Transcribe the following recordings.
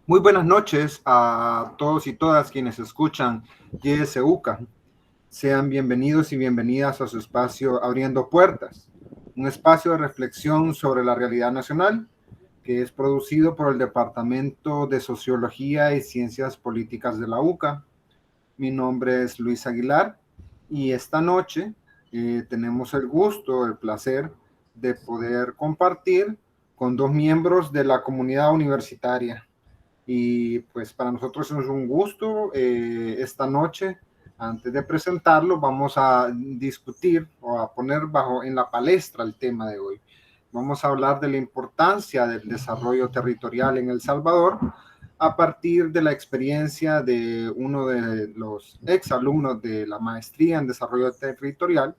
Muy buenas noches a todos y todas quienes escuchan YSUCA. Sean bienvenidos y bienvenidas a su espacio Abriendo Puertas, un espacio de reflexión sobre la realidad nacional que es producido por el Departamento de Sociología y Ciencias Políticas de la UCA. Mi nombre es Luis Aguilar y esta noche tenemos el gusto, el placer de poder compartir con dos miembros de la comunidad universitaria. Y pues para nosotros es un gusto esta noche. Antes de presentarlo, vamos a discutir o a poner en la palestra el tema de hoy. Vamos a hablar de la importancia del desarrollo territorial en El Salvador a partir de la experiencia de uno de los exalumnos de la maestría en desarrollo territorial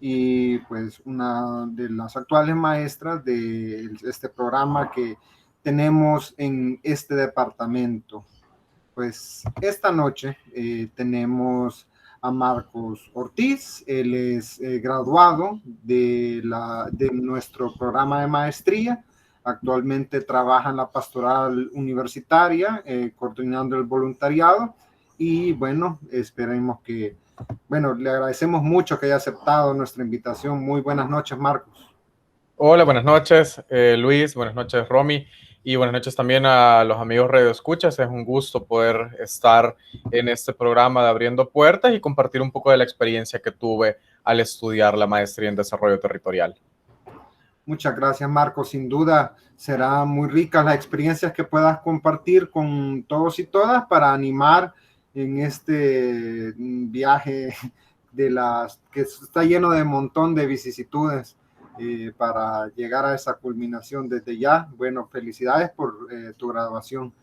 y pues una de las actuales maestras de este programa que tenemos en este departamento. Pues esta noche tenemos a Marcos Ortiz. Él es graduado de nuestro programa de maestría. Actualmente trabaja en la pastoral universitaria, coordinando el voluntariado. Y bueno, esperemos que, bueno, le agradecemos mucho que haya aceptado nuestra invitación. Muy buenas noches, Marcos. Hola, buenas noches, Luis, buenas noches, Romy, y buenas noches también a los amigos Radio Escuchas. Es un gusto poder estar en este programa de Abriendo Puertas y compartir un poco de la experiencia que tuve al estudiar la maestría en Desarrollo Territorial. Muchas gracias, Marcos. Sin duda será muy rica las experiencias que puedas compartir con todos y todas para animar en este viaje que está lleno de un montón de vicisitudes para llegar a esa culminación desde ya. Bueno, felicidades por tu graduación.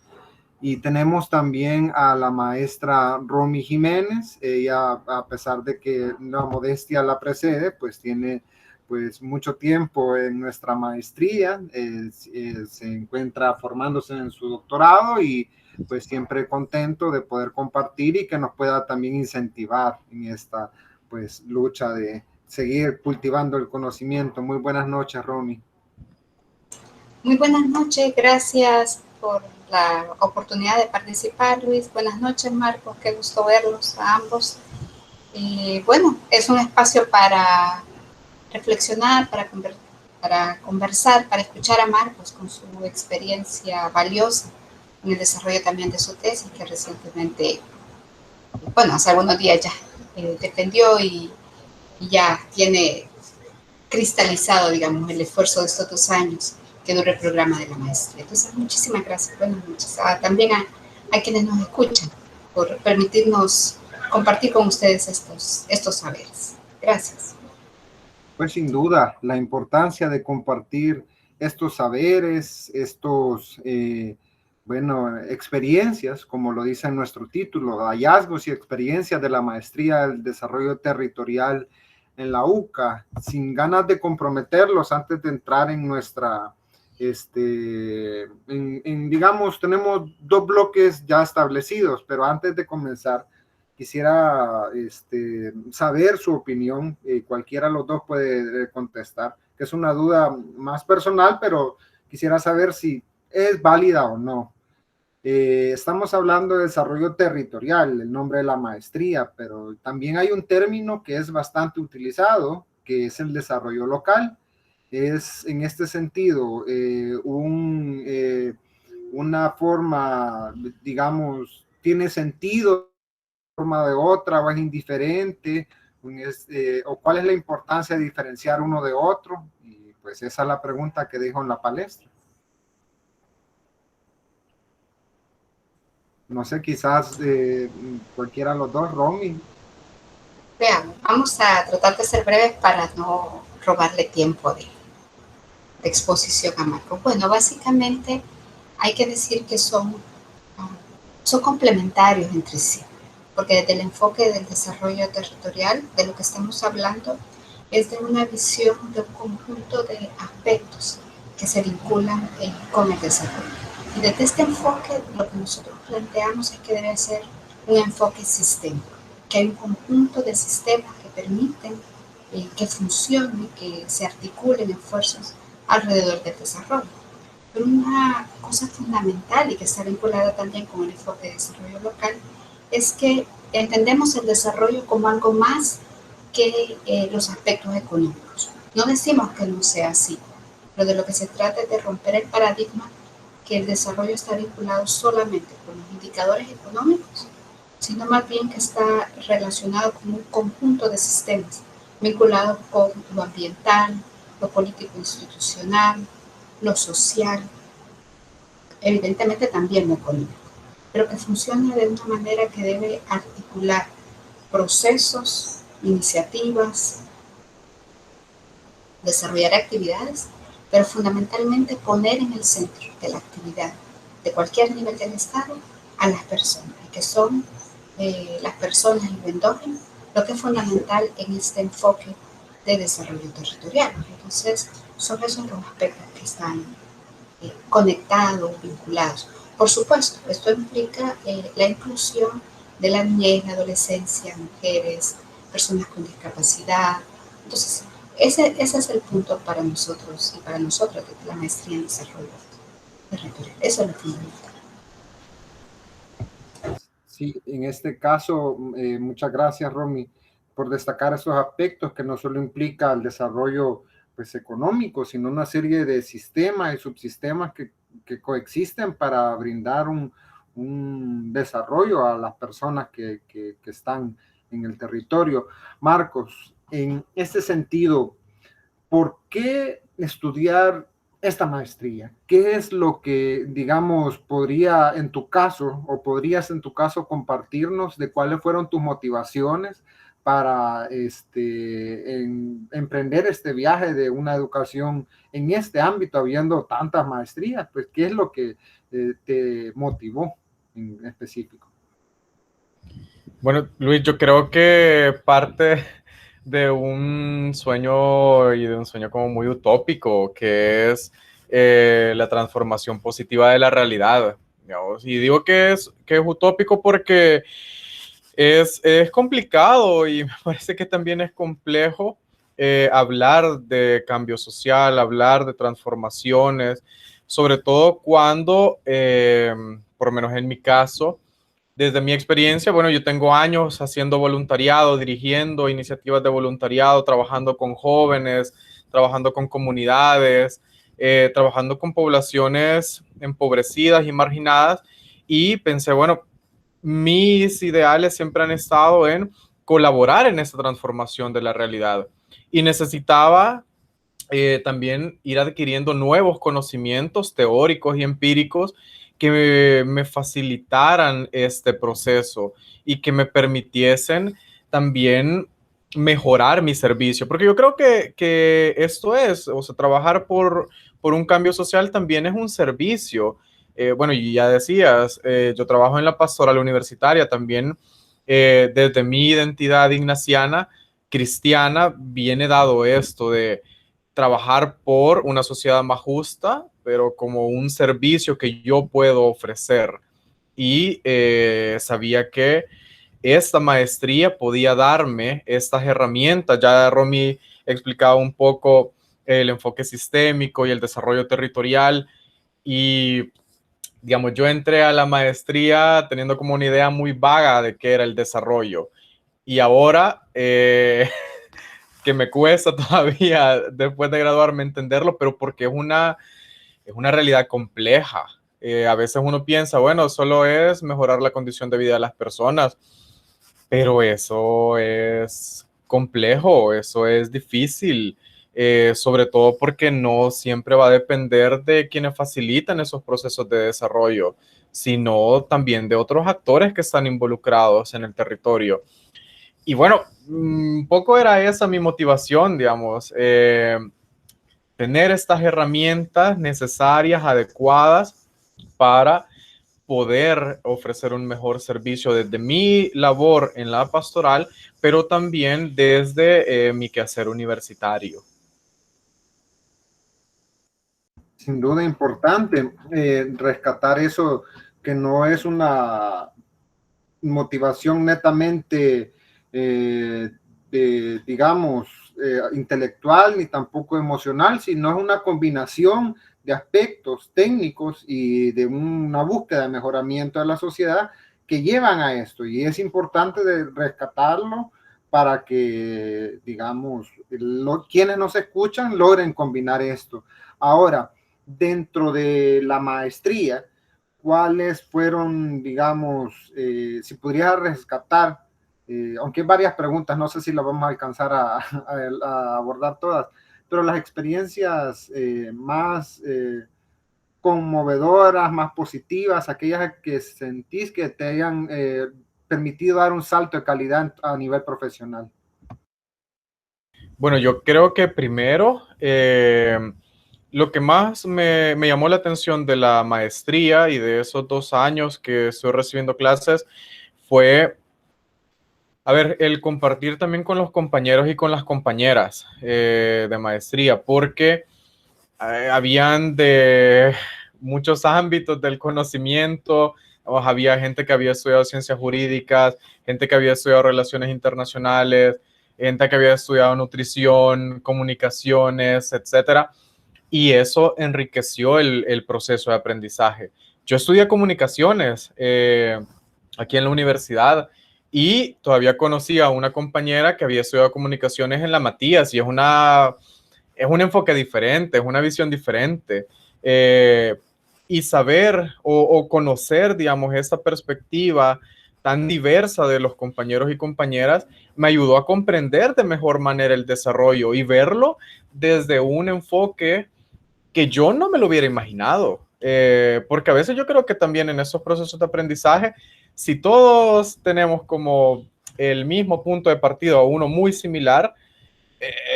Y tenemos también a la maestra Romy Jiménez. Ella, a pesar de que la modestia la precede, pues tiene pues mucho tiempo en nuestra maestría, se encuentra formándose en su doctorado y pues siempre contento de poder compartir y que nos pueda también incentivar en esta pues lucha de seguir cultivando el conocimiento. Muy buenas noches, Romy. Muy buenas noches, gracias por la oportunidad de participar, Luis. Buenas noches, Marcos, qué gusto verlos a ambos. Y bueno, es un espacio para reflexionar, para conversar, para escuchar a Marcos con su experiencia valiosa en el desarrollo también de su tesis, que recientemente, bueno, hace algunos días ya defendió y ya tiene cristalizado, digamos, el esfuerzo de estos 2 años que dura el programa de la maestría. Entonces, muchísimas gracias. Buenas noches. También a quienes nos escuchan por permitirnos compartir con ustedes estos saberes. Gracias. Pues sin duda, la importancia de compartir estos saberes, experiencias, como lo dice en nuestro título, hallazgos y experiencias de la maestría del desarrollo territorial en la UCA, sin ganas de comprometerlos antes de entrar en nuestra, digamos, tenemos 2 bloques ya establecidos, pero antes de comenzar, quisiera saber su opinión, cualquiera de los dos puede contestar, que es una duda más personal, pero quisiera saber si es válida o no. Estamos hablando de desarrollo territorial, el nombre de la maestría, pero también hay un término que es bastante utilizado, que es el desarrollo local. Es en este sentido una forma, digamos, tiene sentido de otra o es indiferente, o cuál es la importancia de diferenciar uno de otro. Y pues esa es la pregunta que dejo en la palestra. No sé, quizás cualquiera de los dos, Romy. Vean, vamos a tratar de ser breves para no robarle tiempo de exposición a Marco. Bueno, básicamente hay que decir que son complementarios entre sí, porque desde el enfoque del desarrollo territorial, de lo que estamos hablando, es de una visión de un conjunto de aspectos que se vinculan con el desarrollo. Y desde este enfoque, lo que nosotros planteamos es que debe ser un enfoque sistémico, que hay un conjunto de sistemas que permiten que funcione, que se articulen esfuerzos alrededor del desarrollo. Pero una cosa fundamental y que está vinculada también con el enfoque de desarrollo local es que entendemos el desarrollo como algo más que los aspectos económicos. No decimos que no sea así, pero de lo que se trata es de romper el paradigma que el desarrollo está vinculado solamente con los indicadores económicos, sino más bien que está relacionado con un conjunto de sistemas vinculados con lo ambiental, lo político institucional, lo social, evidentemente también lo económico, pero que funcione de una manera que debe articular procesos, iniciativas, desarrollar actividades, pero fundamentalmente poner en el centro de la actividad de cualquier nivel del Estado a las personas, que son las personas y lo endógeno, lo que es fundamental en este enfoque de desarrollo territorial. Entonces, son esos los aspectos que están conectados, vinculados. Por supuesto, esto implica la inclusión de la niñez, la adolescencia, mujeres, personas con discapacidad. Entonces, ese es el punto para nosotros y para nosotros de la maestría en desarrollo territorial. Eso es lo fundamental. Sí, en este caso, muchas gracias, Romy, por destacar esos aspectos que no solo implica el desarrollo pues, económico, sino una serie de sistemas y subsistemas que coexisten para brindar un desarrollo a las personas que están en el territorio. Marcos, en este sentido, ¿por qué estudiar esta maestría? ¿Qué es lo que, digamos, podría en tu caso, o podrías en tu caso compartirnos de cuáles fueron tus motivaciones para emprender este viaje de una educación en este ámbito, habiendo tantas maestrías? Pues, ¿qué es lo que te motivó en específico? Bueno, Luis, yo creo que parte de un sueño y de un sueño como muy utópico, que es la transformación positiva de la realidad, digamos. Y digo que es utópico porque es complicado y me parece que también es complejo hablar de cambio social, hablar de transformaciones, sobre todo cuando, por lo menos en mi caso, desde mi experiencia, bueno, yo tengo años haciendo voluntariado, dirigiendo iniciativas de voluntariado, trabajando con jóvenes, trabajando con comunidades, trabajando con poblaciones empobrecidas y marginadas. Y pensé, bueno, mis ideales siempre han estado en colaborar en esta transformación de la realidad. Y necesitaba también ir adquiriendo nuevos conocimientos teóricos y empíricos que me facilitaran este proceso y que me permitiesen también mejorar mi servicio. Porque yo creo que esto es, o sea, trabajar por un cambio social también es un servicio. Bueno, y ya decías, yo trabajo en la pastoral universitaria también, desde mi identidad ignaciana, cristiana, viene dado esto de trabajar por una sociedad más justa, pero como un servicio que yo puedo ofrecer. Y sabía que esta maestría podía darme estas herramientas. Ya Romy explicaba un poco el enfoque sistémico y el desarrollo territorial. Y, digamos, yo entré a la maestría teniendo como una idea muy vaga de qué era el desarrollo. Y ahora que me cuesta todavía después de graduarme entenderlo, pero porque es una realidad compleja. A veces uno piensa, bueno, solo es mejorar la condición de vida de las personas, pero eso es complejo, eso es difícil, sobre todo porque no siempre va a depender de quienes facilitan esos procesos de desarrollo, sino también de otros actores que están involucrados en el territorio. Y bueno, un poco era esa mi motivación, digamos, tener estas herramientas necesarias, adecuadas para poder ofrecer un mejor servicio desde mi labor en la pastoral, pero también desde mi quehacer universitario. Sin duda importante rescatar eso, que no es una motivación netamente, digamos, intelectual ni tampoco emocional, sino es una combinación de aspectos técnicos y de una búsqueda de mejoramiento de la sociedad que llevan a esto, y es importante rescatarlo para que, digamos, quienes nos escuchan logren combinar esto. Ahora, dentro de la maestría, ¿cuáles fueron, digamos, si pudiera rescatar, aunque hay varias preguntas, no sé si las vamos a alcanzar a abordar todas, pero las experiencias más conmovedoras, más positivas, aquellas que sentís que te hayan permitido dar un salto de calidad a nivel profesional? Bueno, yo creo que primero, lo que más me llamó la atención de la maestría y de esos 2 años que estoy recibiendo clases fue, a ver, el compartir también con los compañeros y con las compañeras de maestría, porque habían de muchos ámbitos del conocimiento. Había gente que había estudiado ciencias jurídicas, gente que había estudiado relaciones internacionales, gente que había estudiado nutrición, comunicaciones, etcétera. Y eso enriqueció el proceso de aprendizaje. Yo estudié comunicaciones aquí en la universidad y todavía conocí a una compañera que había estudiado comunicaciones en la Matías, y es un enfoque diferente, es una visión diferente. Y saber o conocer, digamos, esta perspectiva tan diversa de los compañeros y compañeras me ayudó a comprender de mejor manera el desarrollo y verlo desde un enfoque que yo no me lo hubiera imaginado. Porque a veces yo creo que también en esos procesos de aprendizaje, si todos tenemos como el mismo punto de partida o uno muy similar,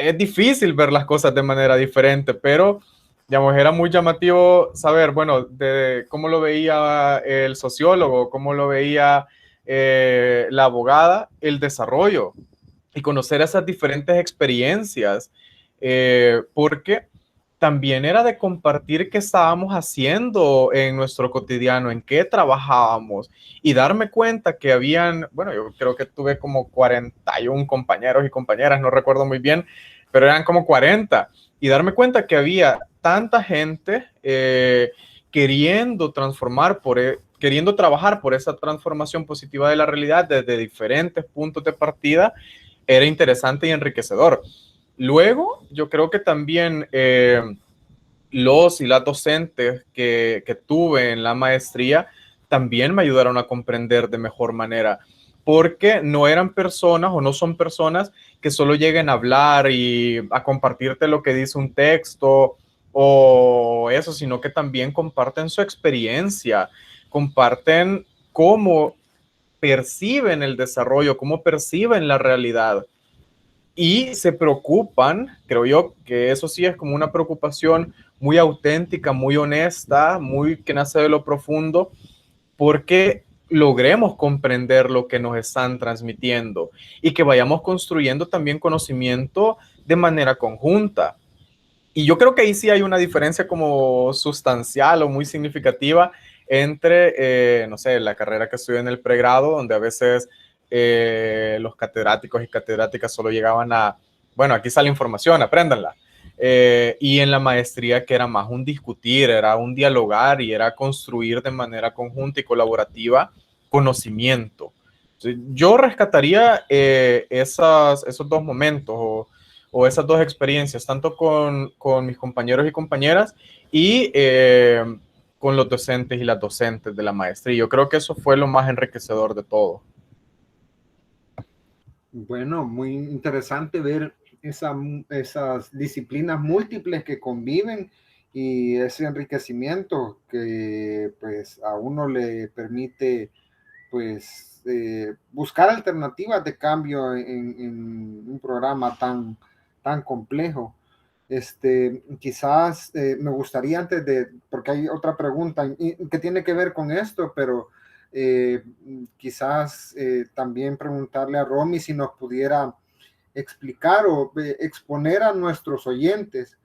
es difícil ver las cosas de manera diferente, pero digamos, era muy llamativo saber, bueno, de cómo lo veía el sociólogo, cómo lo veía la abogada, el desarrollo, y conocer esas diferentes experiencias, porque también era de compartir qué estábamos haciendo en nuestro cotidiano, en qué trabajábamos, y darme cuenta que habían, bueno, yo creo que tuve como 41 compañeros y compañeras, no recuerdo muy bien, pero eran como 40, y darme cuenta que había tanta gente queriendo queriendo trabajar por esa transformación positiva de la realidad desde diferentes puntos de partida, era interesante y enriquecedor. Luego, yo creo que también los y las docentes que tuve en la maestría también me ayudaron a comprender de mejor manera, porque no eran personas o no son personas que solo lleguen a hablar y a compartirte lo que dice un texto o eso, sino que también comparten su experiencia, comparten cómo perciben el desarrollo, cómo perciben la realidad. Y se preocupan, creo yo que eso sí es como una preocupación muy auténtica, muy honesta, muy que nace de lo profundo, porque logremos comprender lo que nos están transmitiendo y que vayamos construyendo también conocimiento de manera conjunta. Y yo creo que ahí sí hay una diferencia como sustancial o muy significativa entre, no sé, la carrera que estudié en el pregrado, donde a veces los catedráticos y catedráticas solo llegaban a, bueno, aquí sale información, apréndanla. Y en la maestría, que era más un discutir, era un dialogar y era construir de manera conjunta y colaborativa conocimiento. Yo rescataría esos dos momentos o esas dos experiencias, tanto con mis compañeros y compañeras y con los docentes y las docentes de la maestría. Yo creo que eso fue lo más enriquecedor de todo. Bueno, muy interesante ver esas disciplinas múltiples que conviven y ese enriquecimiento que pues a uno le permite pues buscar alternativas de cambio en un programa tan complejo. Quizás me gustaría porque hay otra pregunta que tiene que ver con esto, pero quizás también preguntarle a Romy si nos pudiera explicar o exponer a nuestros oyentes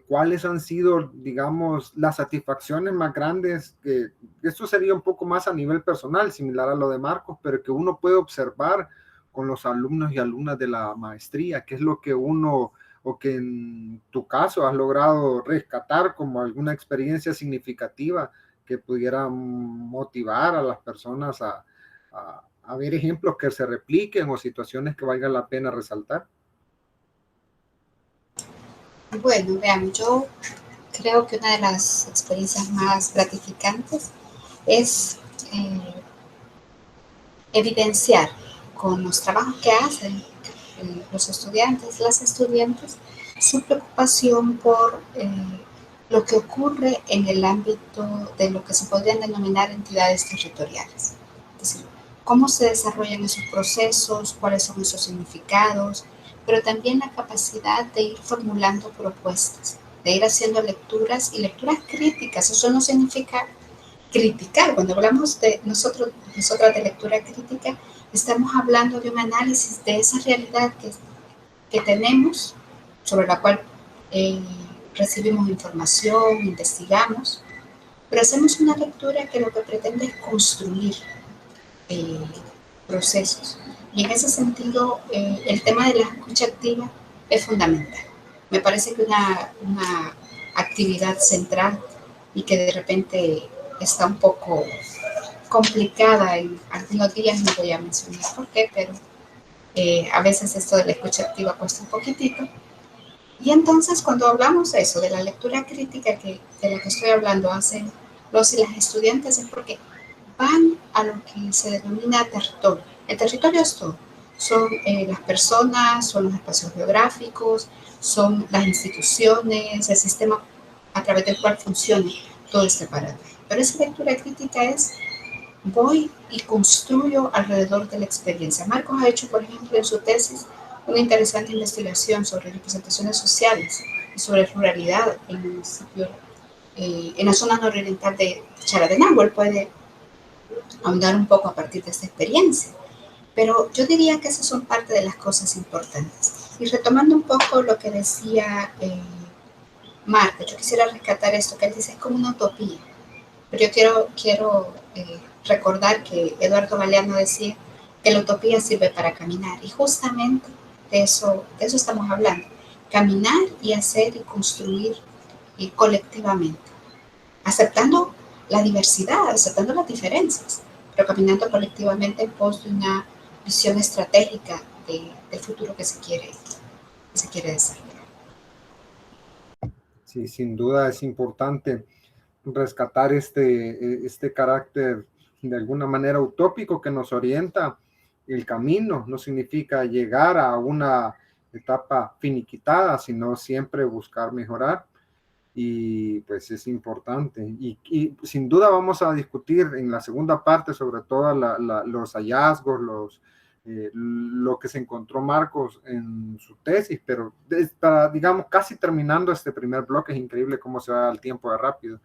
cuáles han sido, digamos, las satisfacciones más grandes, esto sería un poco más a nivel personal, similar a lo de Marcos, pero que uno puede observar con los alumnos y alumnas de la maestría? ¿Qué es lo que uno, o que en tu caso has logrado rescatar como alguna experiencia significativa que pudiera motivar a las personas a ver ejemplos que se repliquen o situaciones que valga la pena resaltar? Bueno, vean, yo creo que una de las experiencias más gratificantes es evidenciar con los trabajos que hacen los estudiantes, las estudiantes, su preocupación por lo que ocurre en el ámbito de lo que se podrían denominar entidades territoriales. Es decir, cómo se desarrollan esos procesos, cuáles son esos significados, pero también la capacidad de ir formulando propuestas, de ir haciendo lecturas y lecturas críticas. Eso no significa criticar. Cuando hablamos de nosotras de lectura crítica, estamos hablando de un análisis de esa realidad que tenemos, sobre la cual recibimos información, investigamos, pero hacemos una lectura que lo que pretende es construir procesos. Y en ese sentido, el tema de la escucha activa es fundamental. Me parece que una actividad central y que de repente está un poco complicada en algunos días, no voy a mencionar por qué, pero a veces esto de la escucha activa cuesta un poquitito. Y entonces cuando hablamos de eso, de la lectura crítica de la que estoy hablando, hacen los y las estudiantes, es porque van a lo que se denomina territorio. El territorio es todo. Son las personas, son los espacios geográficos, son las instituciones, el sistema a través del cual funciona todo este aparato. Pero esa lectura crítica es, voy y construyo alrededor de la experiencia. Marcos ha hecho, por ejemplo, en su tesis, una interesante investigación sobre representaciones sociales y sobre ruralidad en el municipio, en la zona nororiental de Chalatenango. Él puede ahondar un poco a partir de esta experiencia. Pero yo diría que esas son parte de las cosas importantes. Y retomando un poco lo que decía Marta, yo quisiera rescatar esto que él dice, es como una utopía. Pero yo quiero recordar que Eduardo Galeano decía que la utopía sirve para caminar. Y justamente de eso estamos hablando. Caminar y hacer y construir colectivamente. Aceptando la diversidad, aceptando las diferencias, pero caminando colectivamente en pos de una visión estratégica del futuro que se quiere desarrollar. Sí, sin duda es importante rescatar este carácter de alguna manera utópico que nos orienta el camino. No significa llegar a una etapa finiquitada, sino siempre buscar mejorar. Y pues es importante. Y sin duda vamos a discutir en la segunda parte sobre todo los hallazgos, lo que se encontró Marcos en su tesis, pero para, digamos, casi terminando este primer bloque, es increíble cómo se va el tiempo de rápido.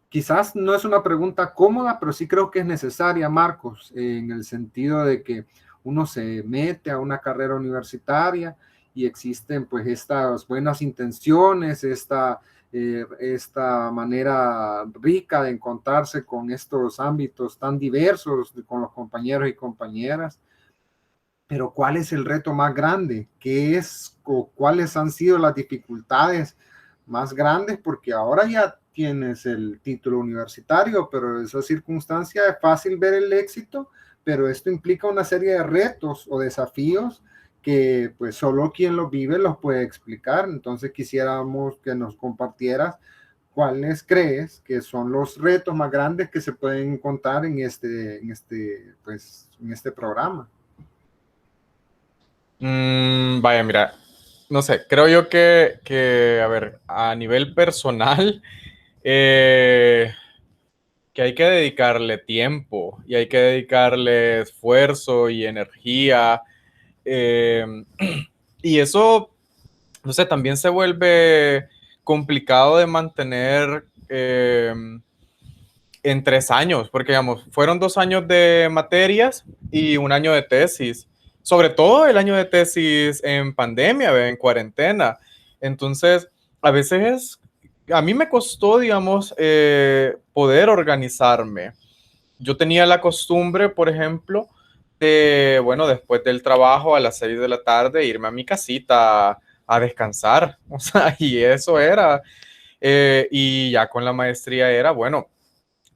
Quizás no es una pregunta cómoda, pero sí creo que es necesaria, Marcos, en el sentido de que uno se mete a una carrera universitaria y existen pues estas buenas intenciones, esta manera rica de encontrarse con estos ámbitos tan diversos, con los compañeros y compañeras. Pero ¿cuál es el reto más grande? ¿Qué es o cuáles han sido las dificultades más grandes? Porque ahora ya tienes el título universitario, pero en esa circunstancia es fácil ver el éxito, pero esto implica una serie de retos o desafíos que pues solo quien los vive los puede explicar. Entonces quisiéramos que nos compartieras cuáles crees que son los retos más grandes que se pueden contar en este programa. Vaya, mira, no sé, creo yo a ver, a nivel personal, que hay que dedicarle tiempo y hay que dedicarle esfuerzo y energía. Y eso, no sé, también se vuelve complicado de mantener en 3 años, porque digamos, fueron 2 años de materias y 1 año de tesis, sobre todo el año de tesis en pandemia, en cuarentena. Entonces, a veces a mí me costó, digamos, poder organizarme. yo tenía la costumbre, por ejemplo, de, bueno, después del trabajo a las 6 de la tarde, irme a mi casita a descansar, o sea, y eso era, y ya con la maestría era, bueno,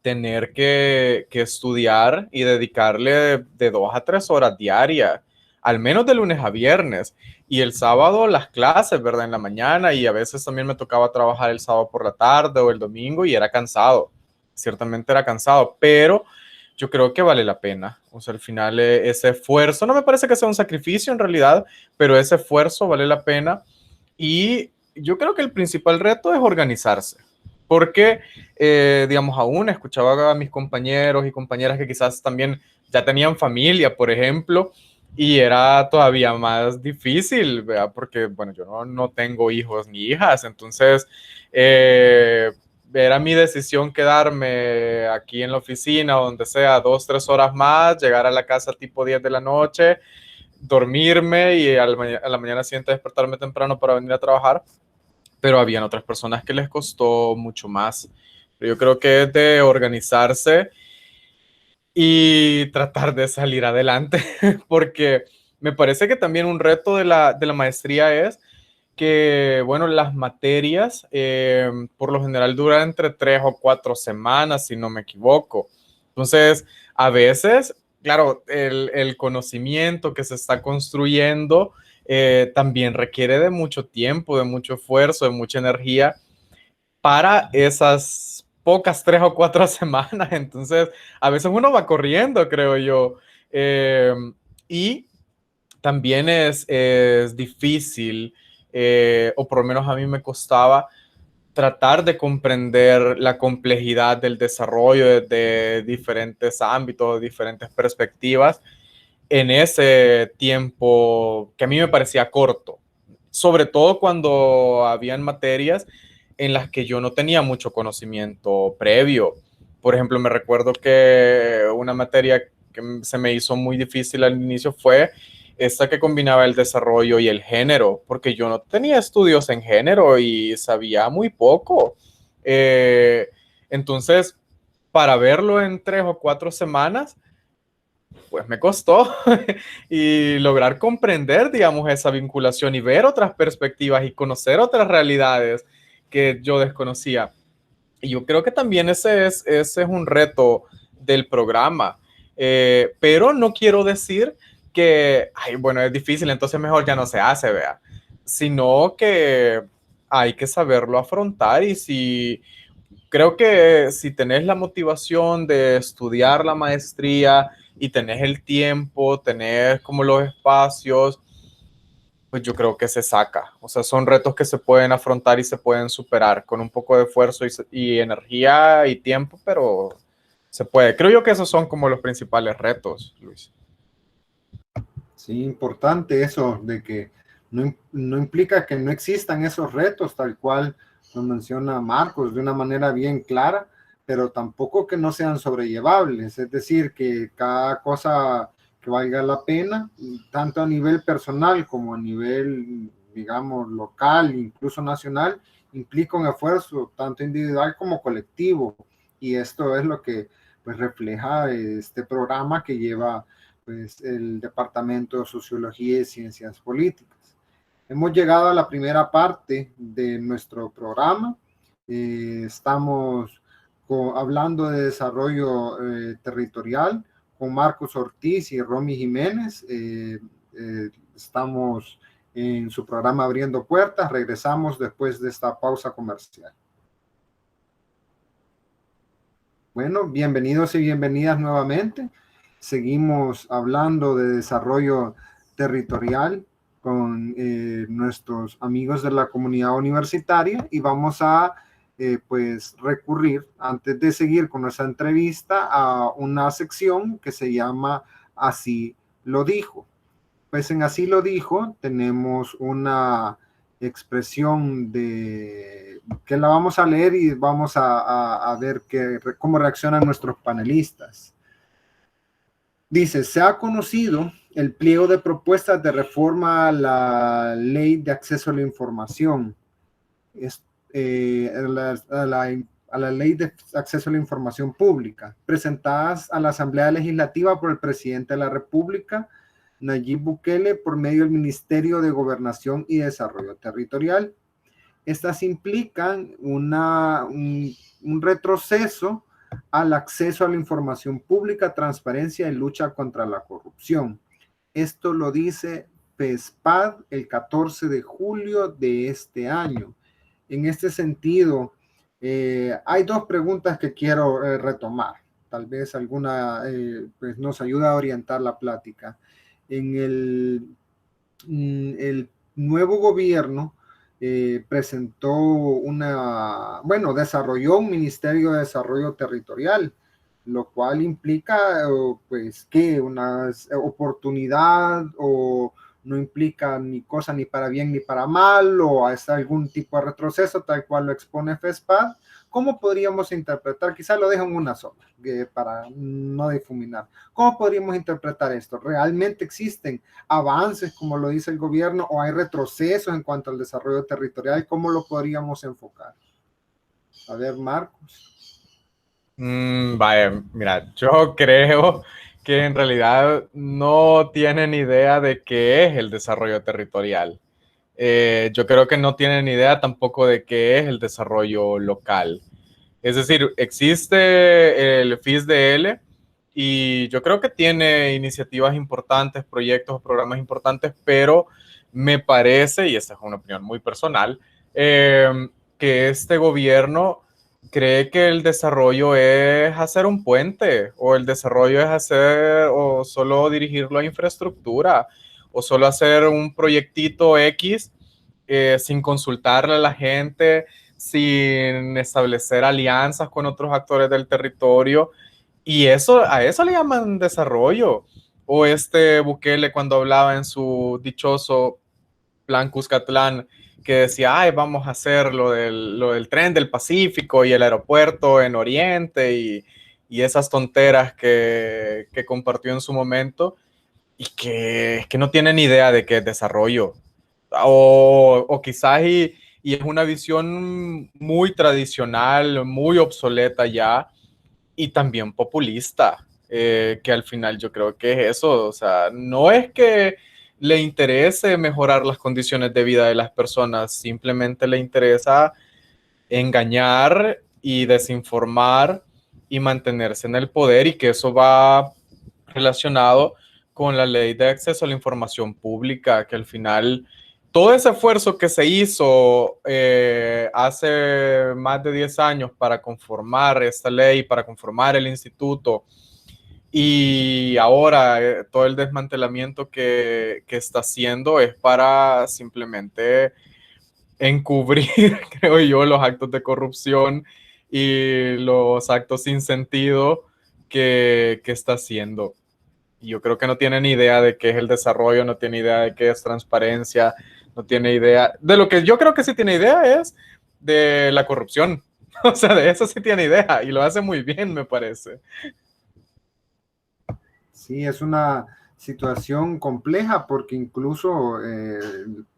tener que estudiar y dedicarle de 2 a 3 horas diarias, al menos de lunes a viernes, y el sábado las clases, ¿verdad? En la mañana, y a veces también me tocaba trabajar el sábado por la tarde o el domingo y era cansado, ciertamente era cansado, pero yo creo que vale la pena. O sea, al final ese esfuerzo, no me parece que sea un sacrificio en realidad, pero ese esfuerzo vale la pena y yo creo que el principal reto es organizarse. Porque, digamos, aún escuchaba a mis compañeros y compañeras que quizás también ya tenían familia, por ejemplo, y era todavía más difícil, ¿verdad? Porque, bueno, yo no tengo hijos ni hijas, entonces era mi decisión quedarme aquí en la oficina, donde sea, 2, 3 horas más, llegar a la casa tipo 10 de la noche, dormirme y a la mañana siguiente despertarme temprano para venir a trabajar, pero habían otras personas que les costó mucho más. Pero yo creo que es de organizarse y tratar de salir adelante, porque me parece que también un reto de la maestría es que, bueno, las materias por lo general duran entre 3 o 4 semanas, si no me equivoco. Entonces, a veces, claro, el conocimiento que se está construyendo también requiere de mucho tiempo, de mucho esfuerzo, de mucha energía para esas pocas 3 o 4 semanas. Entonces, a veces uno va corriendo, creo yo. Y también es difícil, o por lo menos a mí me costaba tratar de comprender la complejidad del desarrollo de diferentes ámbitos, diferentes perspectivas en ese tiempo que a mí me parecía corto, sobre todo cuando habían materias en las que yo no tenía mucho conocimiento previo. Por ejemplo, me recuerdo que una materia que se me hizo muy difícil al inicio fue esta que combinaba el desarrollo y el género, porque yo no tenía estudios en género y sabía muy poco. Entonces, para verlo en 3 o 4 semanas, pues me costó y lograr comprender, digamos, esa vinculación y ver otras perspectivas y conocer otras realidades que yo desconocía. Y yo creo que también ese es un reto del programa. Pero no quiero decir que, ay, bueno, es difícil, entonces mejor ya no se hace, vea. Sino que hay que saberlo afrontar y si creo que si tenés la motivación de estudiar la maestría y tenés el tiempo, tenés como los espacios, pues yo creo que se saca. O sea, son retos que se pueden afrontar y se pueden superar con un poco de esfuerzo y energía y tiempo, pero se puede. Creo yo que esos son como los principales retos, Luis. Sí, importante eso de que no implica que no existan esos retos, tal cual lo menciona Marcos de una manera bien clara, pero tampoco que no sean sobrellevables, es decir, que cada cosa que valga la pena, tanto a nivel personal como a nivel, digamos, local, incluso nacional, implica un esfuerzo tanto individual como colectivo, y esto es lo que pues refleja este programa que lleva pues, el Departamento de Sociología y Ciencias Políticas. Hemos llegado a la primera parte de nuestro programa. Estamos hablando de desarrollo territorial con Marcos Ortiz y Romy Jiménez. Estamos en su programa Abriendo Puertas. Regresamos después de esta pausa comercial. Bueno, bienvenidos y bienvenidas nuevamente. Seguimos hablando de desarrollo territorial con nuestros amigos de la comunidad universitaria y vamos a pues recurrir, antes de seguir con nuestra entrevista, a una sección que se llama Así lo dijo. Pues en Así lo dijo tenemos una expresión que la vamos a leer y vamos a ver cómo reaccionan nuestros panelistas. Dice, se ha conocido el pliego de propuestas de reforma a la Ley de Acceso a la Información, a la Ley de Acceso a la Información Pública, presentadas a la Asamblea Legislativa por el presidente de la República, Nayib Bukele, por medio del Ministerio de Gobernación y Desarrollo Territorial. Estas implican un retroceso al acceso a la información pública, transparencia y lucha contra la corrupción. Esto lo dice FESPAD el 14 de julio de este año. En este sentido, hay dos preguntas que quiero retomar. Tal vez alguna pues nos ayuda a orientar la plática. En el nuevo gobierno desarrolló un Ministerio de Desarrollo Territorial, lo cual implica pues que una oportunidad o no implica ni cosa ni para bien ni para mal, o hasta algún tipo de retroceso, tal cual lo expone FESPAD. ¿Cómo podríamos interpretar? Quizá lo dejo en una sola, para no difuminar. ¿Cómo podríamos interpretar esto? ¿Realmente existen avances, como lo dice el gobierno, o hay retrocesos en cuanto al desarrollo territorial? ¿Cómo lo podríamos enfocar? A ver, Marcos. Vaya, mira, yo creo que en realidad no tienen idea de qué es el desarrollo territorial. Yo creo que no tienen idea tampoco de qué es el desarrollo local. Es decir, existe el FISDL y yo creo que tiene iniciativas importantes, proyectos, programas importantes, pero me parece, y esta es una opinión muy personal, que este gobierno cree que el desarrollo es hacer un puente, o el desarrollo es hacer, o solo dirigirlo a infraestructura, o solo hacer un proyectito X sin consultarle a la gente, sin establecer alianzas con otros actores del territorio. Y a eso le llaman desarrollo. O Bukele, cuando hablaba en su dichoso plan Cuscatlán, que decía, ay, vamos a hacer lo del tren del Pacífico y el aeropuerto en Oriente y esas tonteras que compartió en su momento, y que no tienen idea de qué es desarrollo. O quizás y es una visión muy tradicional, muy obsoleta ya, y también populista, que al final yo creo que es eso. O sea, no es que le interese mejorar las condiciones de vida de las personas, simplemente le interesa engañar y desinformar y mantenerse en el poder, y que eso va relacionado con la ley de acceso a la información pública, que al final todo ese esfuerzo que se hizo hace más de 10 años para conformar esta ley, para conformar el instituto, y ahora todo el desmantelamiento que está haciendo es para simplemente encubrir, creo yo, los actos de corrupción y los actos sin sentido que está haciendo. Y yo creo que no tiene ni idea de qué es el desarrollo, no tiene idea de qué es transparencia, no tiene idea. De lo que yo creo que sí tiene idea es de la corrupción. O sea, de eso sí tiene idea y lo hace muy bien, me parece. Sí, es una situación compleja porque incluso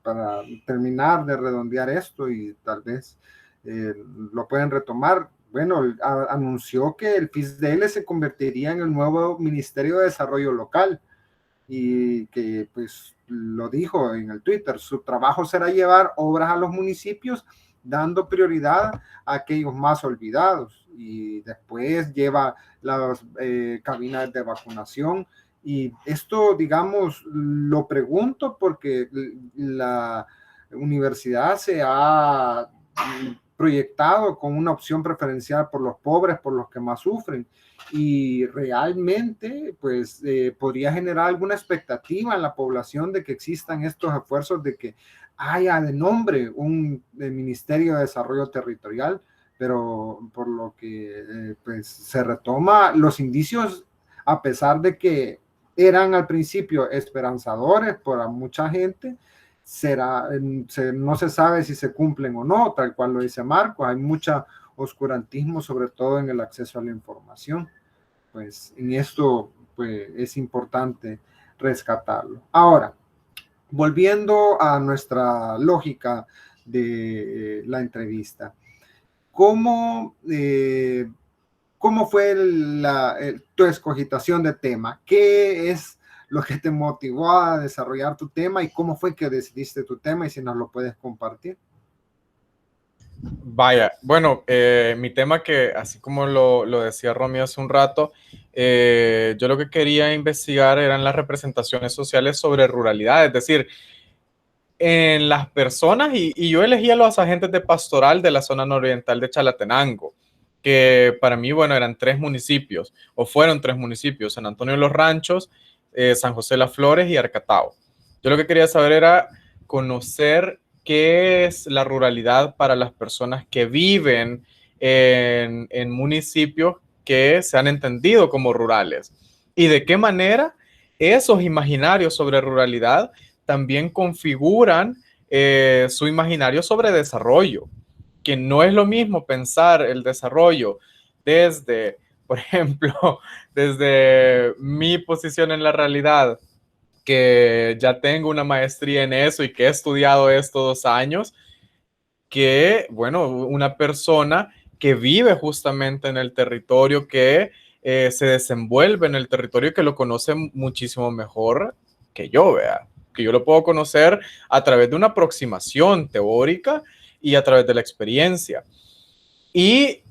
para terminar de redondear esto y tal vez lo pueden retomar, bueno, anunció que el FISDL se convertiría en el nuevo Ministerio de Desarrollo Local y que pues lo dijo en el Twitter, su trabajo será llevar obras a los municipios dando prioridad a aquellos más olvidados, y después lleva las cabinas de vacunación. Y esto, digamos, lo pregunto porque la universidad se ha proyectado con una opción preferencial por los pobres, por los que más sufren, y realmente pues podría generar alguna expectativa en la población de que existan estos esfuerzos de que haya de nombre un Ministerio de Desarrollo Territorial, pero por lo que pues se retoma los indicios, a pesar de que eran al principio esperanzadores para mucha gente, no se sabe si se cumplen o no, tal cual lo dice Marco. Hay mucho oscurantismo, sobre todo en el acceso a la información. Pues en esto pues, es importante rescatarlo. Ahora, volviendo a nuestra lógica de la entrevista, ¿cómo, cómo fue tu escogitación de tema? ¿Qué es lo que te motivó a desarrollar tu tema y cómo fue que decidiste tu tema y si nos lo puedes compartir? Vaya, bueno, mi tema que, así como lo decía Romy hace un rato, yo lo que quería investigar eran las representaciones sociales sobre ruralidad, es decir, en las personas, y yo elegí a los agentes de pastoral de la zona nororiental de Chalatenango, que para mí, bueno, eran 3 municipios, o fueron 3 municipios: San Antonio de los Ranchos, San José de las Flores y Arcatao. Yo lo que quería saber era conocer qué es la ruralidad para las personas que viven en municipios que se han entendido como rurales, y de qué manera esos imaginarios sobre ruralidad también configuran su imaginario sobre desarrollo, que no es lo mismo pensar el desarrollo desde, por ejemplo, desde mi posición en la realidad, que ya tengo una maestría en eso y que he estudiado esto 2 años, que, bueno, una persona que vive justamente en el territorio, que se desenvuelve en el territorio, que lo conoce muchísimo mejor que yo, vea, que yo lo puedo conocer a través de una aproximación teórica y a través de la experiencia. Y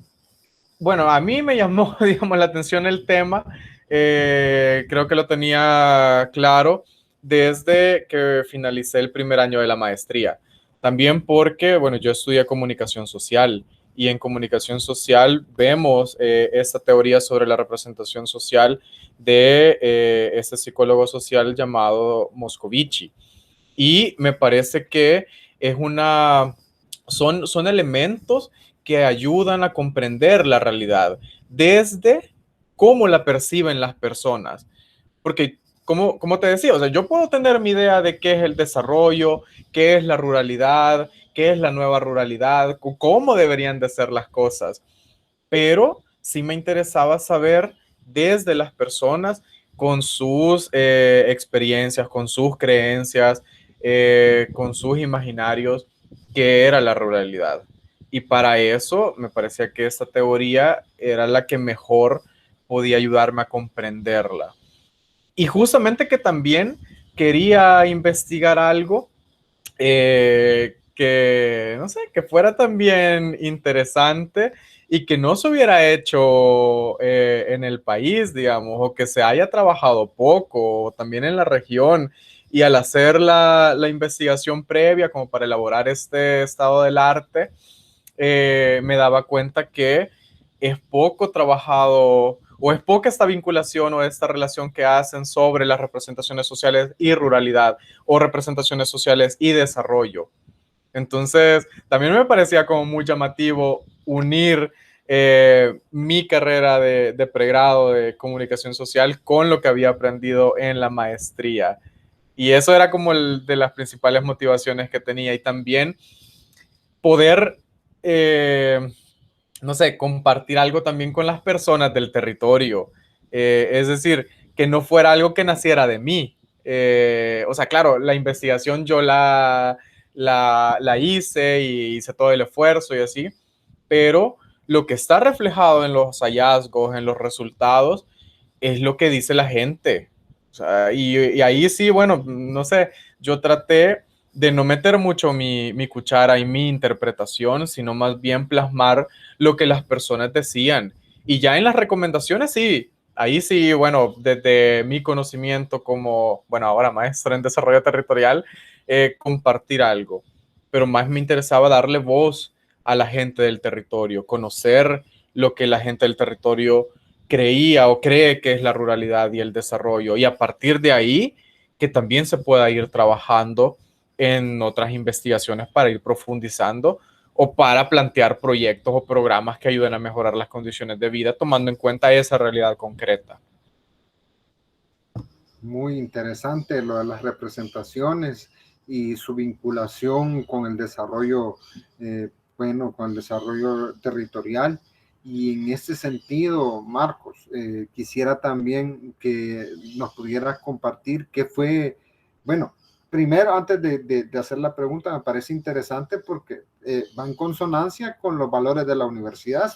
bueno, a mí me llamó, digamos, la atención el tema. Creo que lo tenía claro desde que finalicé el primer año de la maestría. También porque, bueno, yo estudié comunicación social, y en comunicación social vemos esta teoría sobre la representación social de este psicólogo social llamado Moscovici. Y me parece que es son elementos que ayudan a comprender la realidad desde cómo la perciben las personas. Porque, como te decía, o sea, yo puedo tener mi idea de qué es el desarrollo, qué es la ruralidad, qué es la nueva ruralidad, cómo deberían de ser las cosas, pero sí me interesaba saber desde las personas, con sus experiencias, con sus creencias, con sus imaginarios, qué era la ruralidad. Y para eso me parecía que esta teoría era la que mejor podía ayudarme a comprenderla. Y justamente que también quería investigar algo que, no sé, que fuera también interesante y que no se hubiera hecho en el país, digamos, o que se haya trabajado poco, o también en la región. Y al hacer la investigación previa como para elaborar este estado del arte, me daba cuenta que es poco trabajado, o es poca esta vinculación o esta relación que hacen sobre las representaciones sociales y ruralidad, o representaciones sociales y desarrollo. Entonces, también me parecía como muy llamativo unir mi carrera de pregrado de comunicación social con lo que había aprendido en la maestría. Y eso era como de las principales motivaciones que tenía. Y también poder, no sé, compartir algo también con las personas del territorio. Es decir, que no fuera algo que naciera de mí. O sea, claro, la investigación yo la hice y hice todo el esfuerzo y así, pero lo que está reflejado en los hallazgos, en los resultados, es lo que dice la gente. O sea, y ahí sí, bueno, no sé, yo traté de no meter mucho mi cuchara y mi interpretación, sino más bien plasmar lo que las personas decían. Y ya en las recomendaciones, sí, ahí sí, bueno, desde mi conocimiento como, bueno, ahora maestro en desarrollo territorial, compartir algo. Pero más me interesaba darle voz a la gente del territorio, conocer lo que la gente del territorio creía o cree que es la ruralidad y el desarrollo. Y a partir de ahí, que también se pueda ir trabajando en otras investigaciones para ir profundizando o para plantear proyectos o programas que ayuden a mejorar las condiciones de vida, tomando en cuenta esa realidad concreta. Muy interesante lo de las representaciones y su vinculación con el desarrollo, bueno, con el desarrollo territorial. Y en este sentido, Marcos, quisiera también que nos pudieras compartir qué fue, bueno, primero, antes de hacer la pregunta, me parece interesante porque va en consonancia con los valores de la universidad.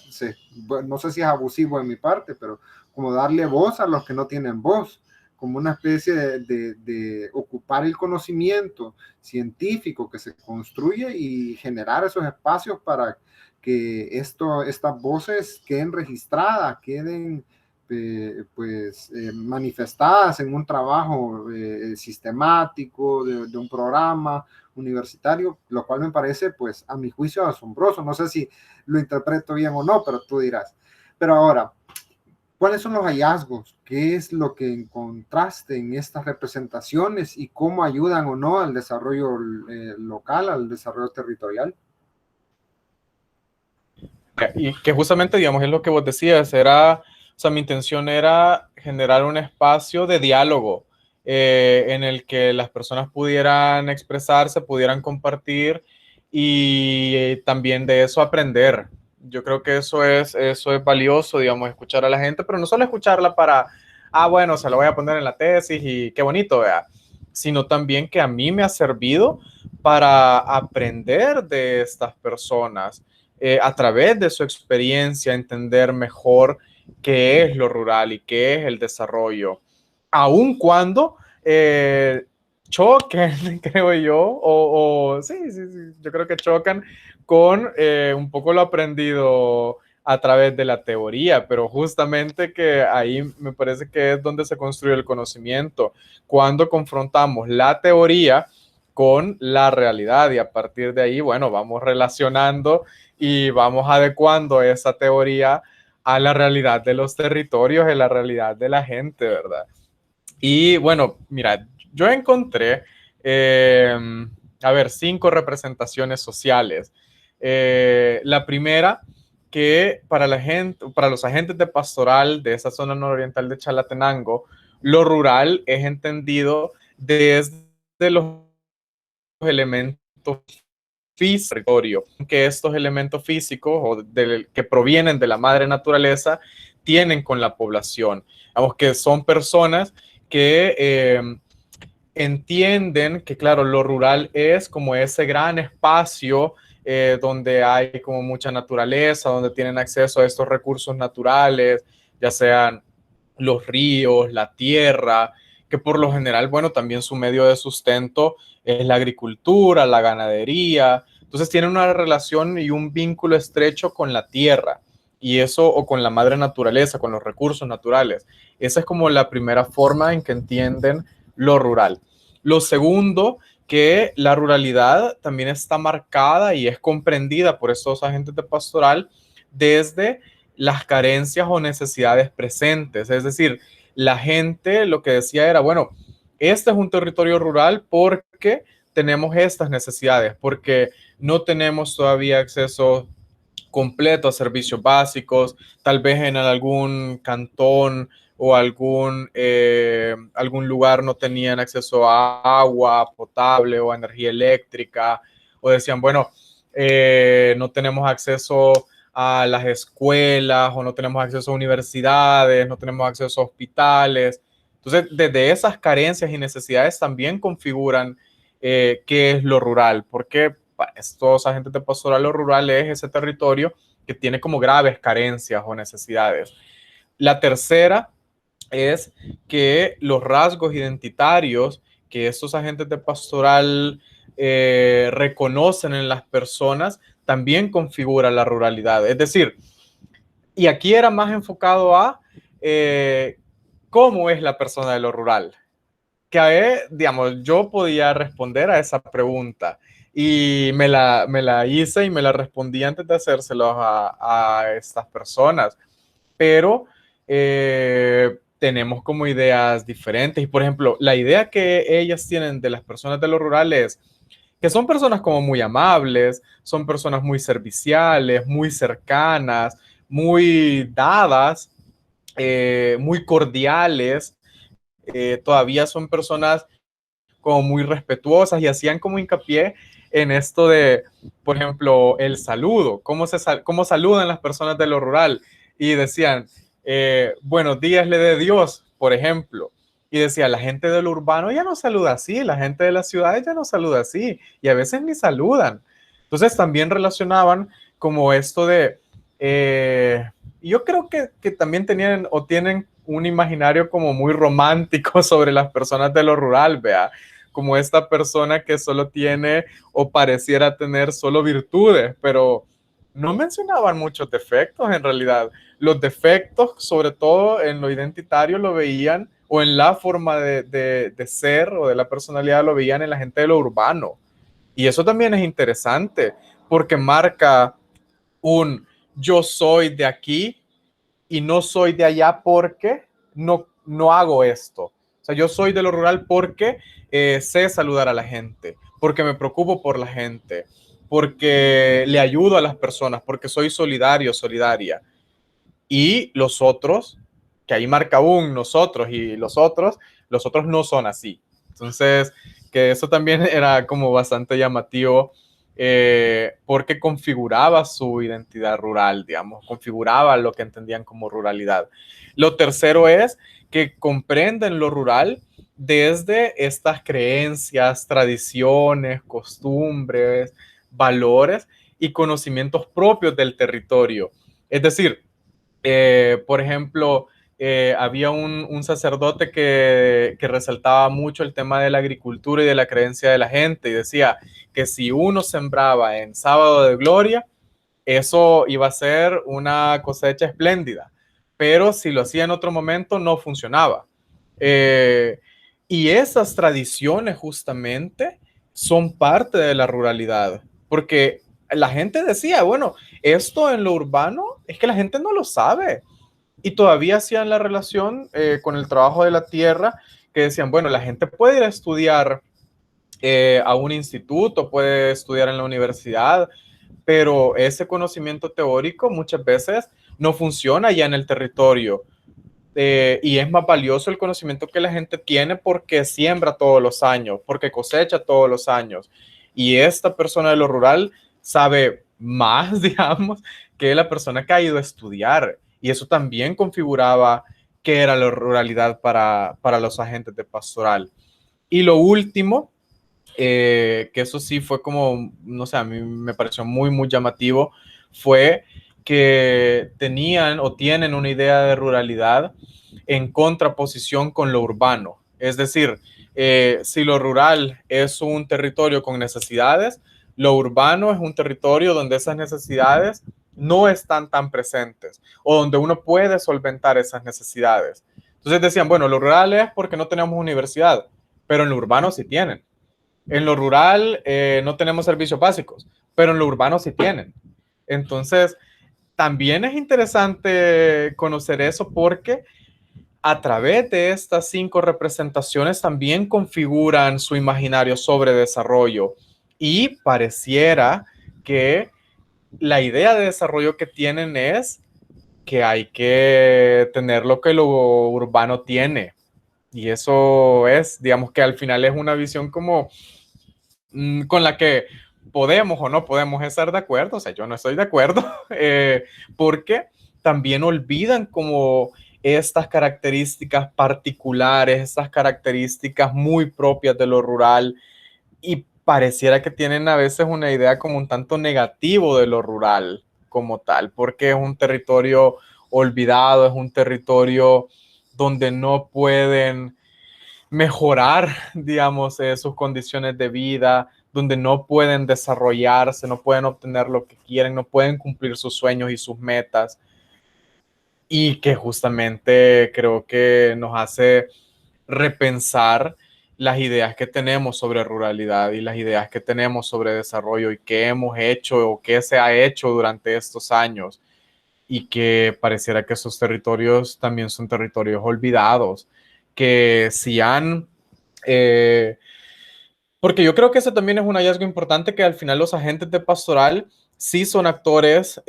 Bueno, no sé si es abusivo de mi parte, pero como darle voz a los que no tienen voz, como una especie de ocupar el conocimiento científico que se construye y generar esos espacios para que estas voces queden registradas, queden manifestadas en un trabajo sistemático de un programa universitario, lo cual me parece, pues, a mi juicio asombroso. No sé si lo interpreto bien o no, pero tú dirás. Pero ahora, ¿cuáles son los hallazgos? ¿Qué es lo que encontraste en estas representaciones y cómo ayudan o no al desarrollo local, al desarrollo territorial? Y que justamente, digamos, es lo que vos decías, o sea, mi intención era generar un espacio de diálogo en el que las personas pudieran expresarse, pudieran compartir y también de eso aprender. Yo creo que eso es valioso, digamos, escuchar a la gente, pero no solo escucharla para, bueno, se lo voy a poner en la tesis y qué bonito, vea, sino también que a mí me ha servido para aprender de estas personas a través de su experiencia, entender mejor qué es lo rural y qué es el desarrollo, aun cuando choquen, creo yo, sí, yo creo que chocan con un poco lo aprendido a través de la teoría, pero justamente que ahí me parece que es donde se construye el conocimiento, cuando confrontamos la teoría con la realidad y a partir de ahí, bueno, vamos relacionando y vamos adecuando esa teoría a la realidad de los territorios y la realidad de la gente, ¿verdad? Y bueno, mira, yo encontré, a ver, 5 representaciones sociales. La primera, que para la gente, para los agentes de pastoral de esa zona nororiental de Chalatenango, lo rural es entendido desde los elementos físicos, que estos elementos físicos o que provienen de la madre naturaleza tienen con la población. Vamos, que son personas que entienden que, claro, lo rural es como ese gran espacio donde hay como mucha naturaleza, donde tienen acceso a estos recursos naturales, ya sean los ríos, la tierra, que por lo general, bueno, también su medio de sustento es la agricultura, la ganadería. Entonces tienen una relación y un vínculo estrecho con la tierra y eso, o con la madre naturaleza, con los recursos naturales. Esa es como la primera forma en que entienden lo rural. Lo segundo, que la ruralidad también está marcada y es comprendida por estos agentes de pastoral desde las carencias o necesidades presentes. Es decir, la gente lo que decía era, bueno, este es un territorio rural porque tenemos estas necesidades, porque no tenemos todavía acceso completo a servicios básicos, tal vez en algún cantón o algún lugar no tenían acceso a agua potable o a energía eléctrica, o decían, bueno, no tenemos acceso a las escuelas o no tenemos acceso a universidades, no tenemos acceso a hospitales. Entonces, desde esas carencias y necesidades también configuran qué es lo rural, porque para estos agentes de pastoral lo rural es ese territorio que tiene como graves carencias o necesidades. La tercera es que los rasgos identitarios que estos agentes de pastoral reconocen en las personas también configuran la ruralidad. Es decir, y aquí era más enfocado a cómo es la persona de lo rural. Que, digamos, yo podía responder a esa pregunta y me la hice y me la respondí antes de hacérselos a estas personas. Pero tenemos como ideas diferentes. Y, por ejemplo, la idea que ellas tienen de las personas de lo rural es que son personas como muy amables, son personas muy serviciales, muy cercanas, muy dadas, muy cordiales. Todavía son personas como muy respetuosas y hacían como hincapié en esto de, por ejemplo, el saludo, cómo saludan las personas de lo rural y decían, buenos días le dé Dios, por ejemplo. y decía, la gente de lo urbano ya no saluda así, la gente de las ciudades ya no saluda así, y a veces ni saludan. Entonces también relacionaban como esto de, yo creo que también tenían o tienen un imaginario como muy romántico sobre las personas de lo rural, vea, como esta persona que solo tiene o pareciera tener solo virtudes, pero no mencionaban muchos defectos en realidad. Los defectos, sobre todo en lo identitario, lo veían, o en la forma de ser o de la personalidad, lo veían en la gente de lo urbano. Y eso también es interesante, porque marca un yo soy de aquí y no soy de allá porque no hago esto. O sea, yo soy de lo rural porque sé saludar a la gente, porque me preocupo por la gente, porque le ayudo a las personas, porque soy solidario, solidaria. Y los otros, que ahí marca un nosotros y los otros no son así. Entonces, que eso también era como bastante llamativo, porque configuraba su identidad rural, digamos, configuraba lo que entendían como ruralidad. Lo tercero es que comprenden lo rural desde estas creencias, tradiciones, costumbres, valores y conocimientos propios del territorio. Es decir, por ejemplo, había un sacerdote que resaltaba mucho el tema de la agricultura y de la creencia de la gente y decía que si uno sembraba en sábado de gloria, eso iba a ser una cosecha espléndida, pero si lo hacía en otro momento no funcionaba. Eh, y esas tradiciones justamente son parte de la ruralidad, porque la gente decía, bueno, esto en lo urbano es que la gente no lo sabe. Y todavía hacían la relación con el trabajo de la tierra, que decían, bueno, la gente puede ir a estudiar a un instituto, puede estudiar en la universidad, pero ese conocimiento teórico muchas veces no funciona ya en el territorio. Y es más valioso el conocimiento que la gente tiene porque siembra todos los años, porque cosecha todos los años. Y esta persona de lo rural sabe más, digamos, que la persona que ha ido a estudiar. Y eso también configuraba qué era la ruralidad para los agentes de pastoral. Y lo último, que eso sí fue como, no sé, a mí me pareció muy, muy llamativo, fue que tenían o tienen una idea de ruralidad en contraposición con lo urbano. Es decir, si lo rural es un territorio con necesidades, lo urbano es un territorio donde esas necesidades no están tan presentes o donde uno puede solventar esas necesidades. Entonces decían, bueno, lo rural es porque no tenemos universidad, pero en lo urbano sí tienen. En lo rural no tenemos servicios básicos, pero en lo urbano sí tienen. Entonces, también es interesante conocer eso porque a través de estas 5 representaciones también configuran su imaginario sobre desarrollo y pareciera que la idea de desarrollo que tienen es que hay que tener lo que lo urbano tiene. Y eso es, digamos que al final es una visión como con la que podemos o no podemos estar de acuerdo, o sea, yo no estoy de acuerdo, porque también olvidan como estas características particulares, estas características muy propias de lo rural y pareciera que tienen a veces una idea como un tanto negativo de lo rural como tal, porque es un territorio olvidado, es un territorio donde no pueden mejorar, digamos, sus condiciones de vida, donde no pueden desarrollarse, no pueden obtener lo que quieren, no pueden cumplir sus sueños y sus metas. Y que justamente creo que nos hace repensar las ideas que tenemos sobre ruralidad y las ideas que tenemos sobre desarrollo y qué hemos hecho o qué se ha hecho durante estos años y que pareciera que esos territorios también son territorios olvidados, que si han... porque yo creo que ese también es un hallazgo importante, que al final los agentes de pastoral sí son actores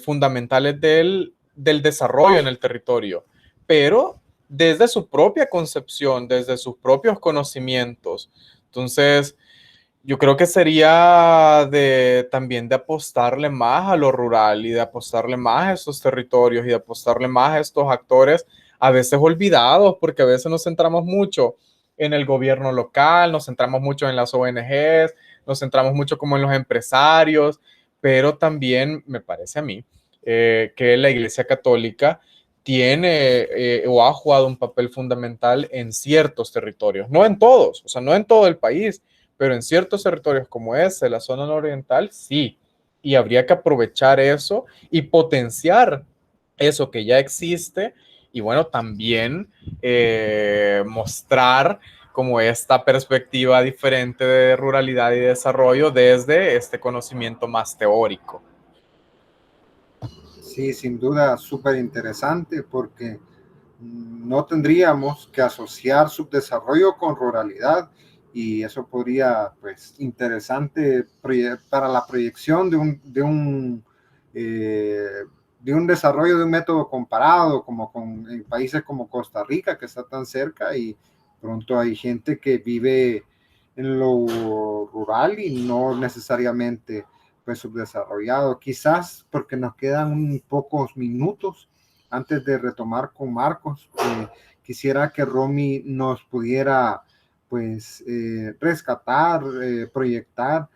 fundamentales del desarrollo en el territorio, pero desde su propia concepción, desde sus propios conocimientos. Entonces, yo creo que sería también de apostarle más a lo rural y de apostarle más a esos territorios y de apostarle más a estos actores a veces olvidados, porque a veces nos centramos mucho en el gobierno local, nos centramos mucho en las ONGs, nos centramos mucho como en los empresarios, pero también me parece a mí que la Iglesia Católica tiene o ha jugado un papel fundamental en ciertos territorios, no en todos, o sea, no en todo el país, pero en ciertos territorios como ese, la zona nororiental, sí, y habría que aprovechar eso y potenciar eso que ya existe y bueno, también mostrar como esta perspectiva diferente de ruralidad y desarrollo desde este conocimiento más teórico. Sí, sin duda, súper interesante porque no tendríamos que asociar subdesarrollo con ruralidad y eso podría, pues, interesante para la proyección de un desarrollo de un método comparado, como en países como Costa Rica, que está tan cerca y pronto hay gente que vive en lo rural y no necesariamente pues subdesarrollado. Quizás porque nos quedan pocos minutos antes de retomar con Marcos, quisiera que Romy nos pudiera pues rescatar, proyectar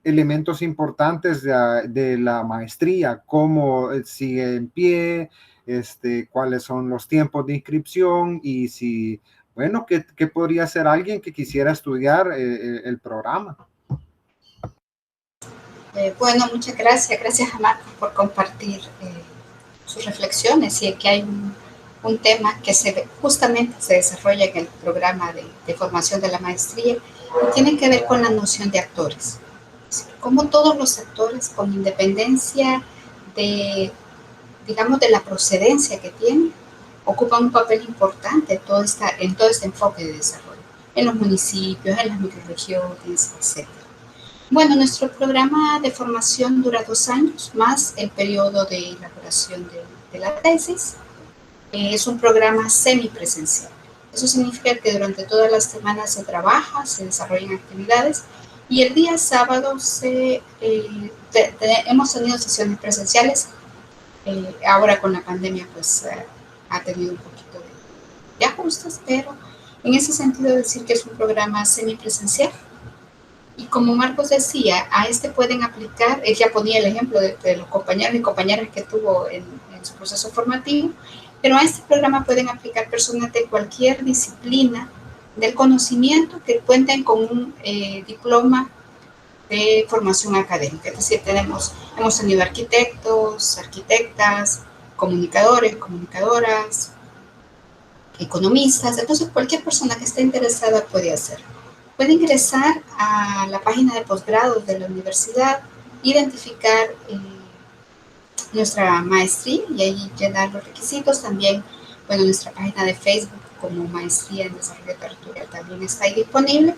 elementos importantes de la maestría, cómo sigue en pie, cuáles son los tiempos de inscripción y si, bueno, qué podría hacer alguien que quisiera estudiar el programa. Bueno, muchas gracias. Gracias a Marcos por compartir sus reflexiones y que hay un tema que justamente se desarrolla en el programa de formación de la maestría y tiene que ver con la noción de actores. Como todos los actores, con independencia de, digamos, de la procedencia que tienen, ocupan un papel importante en todo este enfoque de desarrollo, en los municipios, en las microrregiones, etc. Bueno, nuestro programa de formación dura 2 años, más el periodo de elaboración de la tesis. Es un programa semipresencial. Eso significa que durante todas las semanas se trabaja, se desarrollan actividades y el día sábado hemos tenido sesiones presenciales. Ahora con la pandemia pues ha tenido un poquito de ajustes, pero en ese sentido decir que es un programa semipresencial. Y como Marcos decía, a este pueden aplicar, él ya ponía el ejemplo de los compañeros y compañeras que tuvo en su proceso formativo, pero a este programa pueden aplicar personas de cualquier disciplina del conocimiento que cuenten con un diploma de formación académica. Es decir, hemos tenido arquitectos, arquitectas, comunicadores, comunicadoras, economistas, entonces cualquier persona que esté interesada puede hacerlo. Puede ingresar a la página de posgrados de la universidad, identificar nuestra maestría y ahí llenar los requisitos. También, bueno, nuestra página de Facebook como Maestría en Desarrollo Territorial también está ahí disponible.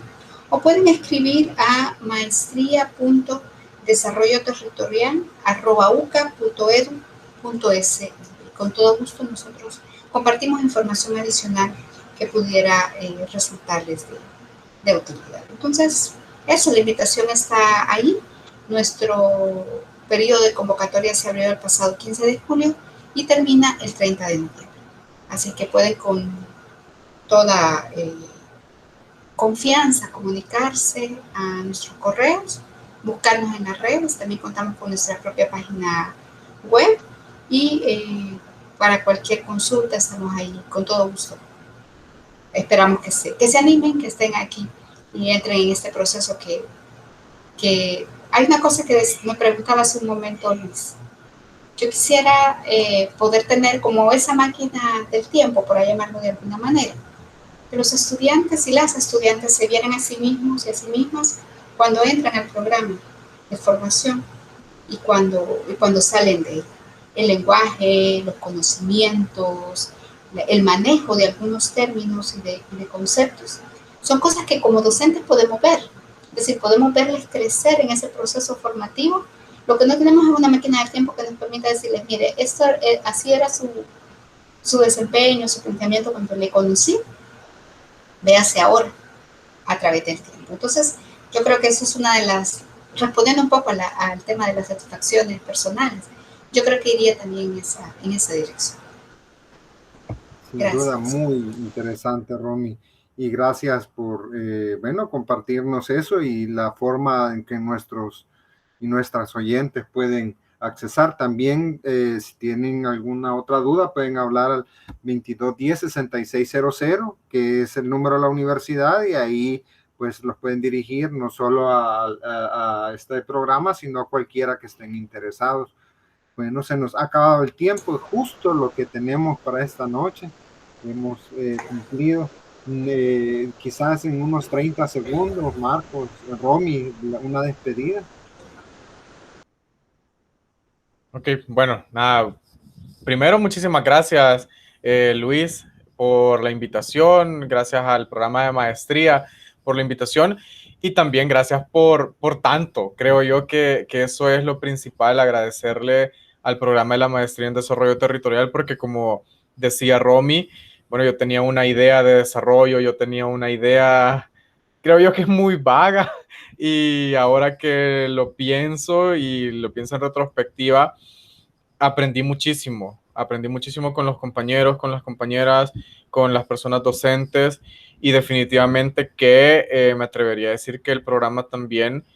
O pueden escribir a maestría.desarrolloterritorial@uca.edu.es. Con todo gusto nosotros compartimos información adicional que pudiera resultarles de utilidad. Entonces, eso, la invitación está ahí. Nuestro periodo de convocatoria se abrió el pasado 15 de julio y termina el 30 de noviembre. Así que pueden con toda confianza comunicarse a nuestros correos, buscarnos en las redes, también contamos con nuestra propia página web y para cualquier consulta estamos ahí con todo gusto. Esperamos que se animen, que estén aquí y entren en este proceso que hay una cosa que me preguntaba hace un momento, Luis. Yo quisiera poder tener como esa máquina del tiempo, por llamarlo de alguna manera. Que los estudiantes y las estudiantes se vieran a sí mismos y a sí mismas cuando entran al programa de formación y cuando salen de él. El lenguaje, los conocimientos, el manejo de algunos términos y de conceptos. Son cosas que como docentes podemos ver. Es decir, podemos verles crecer en ese proceso formativo. Lo que no tenemos es una máquina del tiempo que nos permita decirles, mire, así era su desempeño, su planteamiento cuando le conocí. Véase ahora a través del tiempo. Entonces, yo creo que eso es una de las, respondiendo un poco al tema de las satisfacciones personales, yo creo que iría también en esa dirección. Sin duda, muy interesante, Romy. Y gracias por, bueno, compartirnos eso y la forma en que nuestros y nuestras oyentes pueden accesar. También, si tienen alguna otra duda, pueden hablar al 2210-6600, que es el número de la universidad, y ahí pues los pueden dirigir no solo a este programa, sino a cualquiera que estén interesados. Bueno, se nos ha acabado el tiempo, justo lo que tenemos para esta noche. Hemos cumplido. Quizás en unos 30 segundos, Marcos, Romy, una despedida. Ok, bueno, nada. Primero, muchísimas gracias, Luis, por la invitación. Gracias al programa de maestría por la invitación. Y también gracias por tanto. Creo yo que eso es lo principal, agradecerle al programa de la maestría en desarrollo territorial, porque como decía Romy, bueno, yo tenía una idea de desarrollo, yo tenía una idea, creo yo que es muy vaga, y ahora que lo pienso y lo pienso en retrospectiva, aprendí muchísimo con los compañeros, con las compañeras, con las personas docentes, y definitivamente que me atrevería a decir que el programa también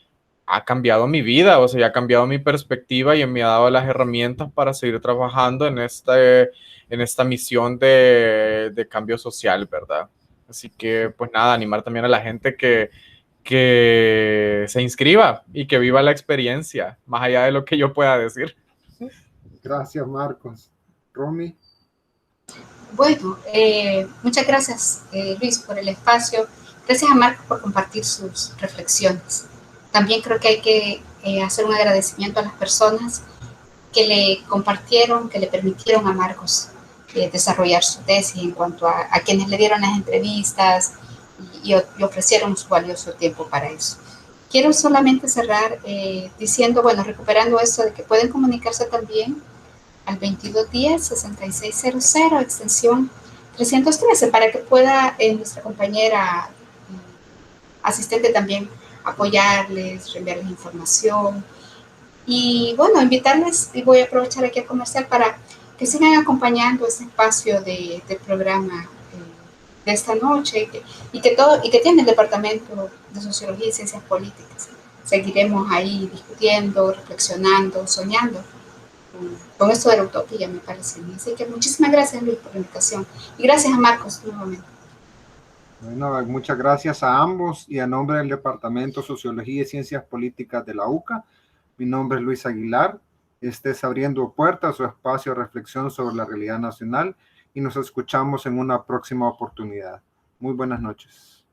ha cambiado mi vida, o sea, ya ha cambiado mi perspectiva y me ha dado las herramientas para seguir trabajando en esta misión de cambio social, ¿verdad? Así que, pues nada, animar también a la gente que se inscriba y que viva la experiencia, más allá de lo que yo pueda decir. Gracias, Marcos. Romy. Bueno, muchas gracias, Luis, por el espacio. Gracias a Marcos por compartir sus reflexiones. También creo que hay que hacer un agradecimiento a las personas que le compartieron, que le permitieron a Marcos desarrollar su tesis en cuanto a quienes le dieron las entrevistas y ofrecieron su valioso tiempo para eso. Quiero solamente cerrar diciendo, bueno, recuperando esto de que pueden comunicarse también al 2210-6600, extensión 313, para que pueda nuestra compañera asistente también apoyarles, reenviarles información. Y bueno, invitarles, y voy a aprovechar aquí a comercial para que sigan acompañando este espacio del programa de esta noche y que tiene el Departamento de Sociología y Ciencias Políticas. Seguiremos ahí discutiendo, reflexionando, soñando con esto de la utopía, me parece. Así que muchísimas gracias, Luis, por la invitación. Y gracias a Marcos nuevamente. Bueno, muchas gracias a ambos y a nombre del Departamento de Sociología y Ciencias Políticas de la UCA. Mi nombre es Luis Aguilar. Este es Abriendo Puertas, su espacio de reflexión sobre la realidad nacional, y nos escuchamos en una próxima oportunidad. Muy buenas noches.